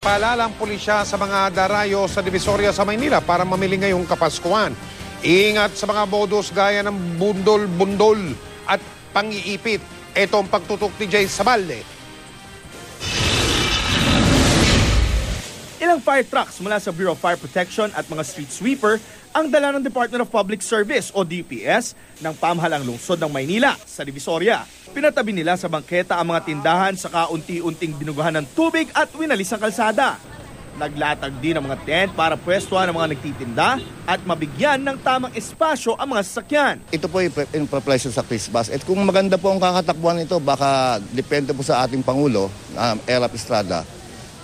Paalala ang pulisya sa mga darayo sa Divisoria sa Maynila para mamili ngayong Kapaskuhan. Ingat sa mga modus gaya ng bundol-bundol at pang-iipit. Ito ang pagtutok ni Jay Sabalde. Ilang fire trucks mula sa Bureau of Fire Protection at mga street sweeper ang dala ng Department of Public Service o DPS ng pamahalang lungsod ng Maynila sa Divisoria. Pinatabi nila sa bangketa ang mga tindahan sa kaunti-unting binugahan ng tubig at winalis ang kalsada. Naglatag din ang mga tent para pwestuhan ang mga nagtitinda at mabigyan ng tamang espasyo ang mga sasakyan. Ito po in preparation sa Christmas. At kung maganda po ang kakatakbuhan nito, baka depende po sa ating Pangulo, Erap Estrada,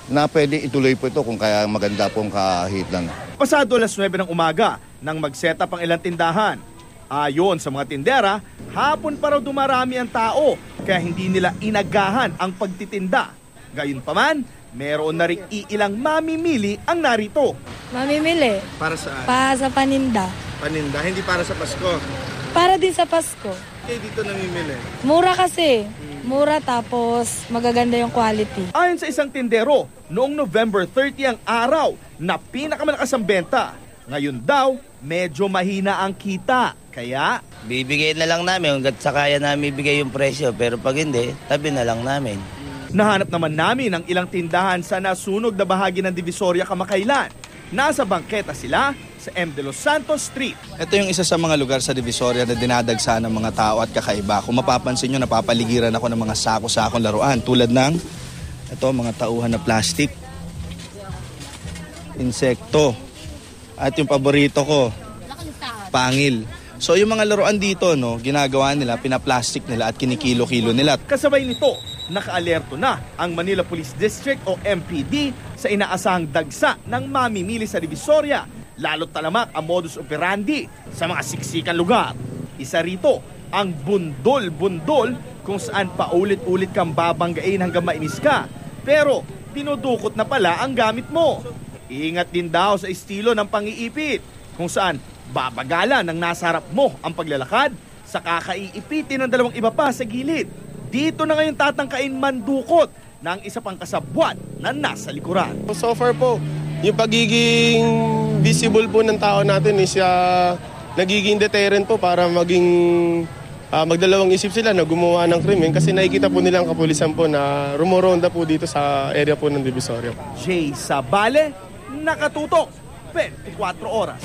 na pwede ituloy po ito kung kaya maganda po ang kahitlan. Pasado alas 9 ng umaga nang mag-set up ang ilang tindahan. Ayon sa mga tindera, hapon pa raw dumarami ang tao kaya hindi nila inagahan ang pagtitinda. Gayunpaman, meron na rin iilang mamimili ang narito. Mamimili? Para saan? Para sa paninda. Paninda, hindi para sa Pasko. Para din sa Pasko. Kayo dito namimili? Mura kasi. Mura tapos magaganda yung quality. Ayon sa isang tindero, noong November 30 ang araw na pinakamalakas ang benta. Ngayon daw, medyo mahina ang kita. Kaya, bibigay na lang namin hanggat sa kaya namin ibigay yung presyo. Pero pag hindi, tabi na lang namin. nahanap naman namin ang ilang tindahan sa nasunog na bahagi ng Divisoria kamakailan. Nasa bangketa sila sa M. de los Santos Street. Ito yung isa sa mga lugar sa Divisoria na dinadagsa ng mga tao at kakaiba. Kung mapapansin nyo, napapaligiran ako ng mga sako-sakong laruan tulad ng ito, mga tauhan na plastic, insekto, at yung paborito ko, pangil. So yung mga laruan dito, no, ginagawa nila, pinaplastic nila at kinikilo-kilo nila. Kasabay nito, nakaalerto na ang Manila Police District o MPD sa inaasahang dagsa ng mamimili sa Divisoria, lalo't talamak ang modus operandi sa mga siksikan lugar. Isa rito, ang bundol-bundol kung saan paulit-ulit kang babanggain hanggang mainis ka. Pero dinudukot na pala ang gamit mo. Ingat din daw sa estilo ng pang-iipit kung saan babagalan ng nasa harap mo ang paglalakad sa kakaiipitin ng dalawang iba pa sa gilid. Dito na ngayon tatangkain mandukot ng isa pang kasabwat na nasa likuran. So far po, yung pagiging visible po ng tao natin is nagiging deterrent po para maging magdalawang isip sila na gumawa ng krimen kasi nakikita po nilang kapulisan po na rumoronda po dito sa area po ng Divisoria. Jay Sabale, nakatutok 24 oras.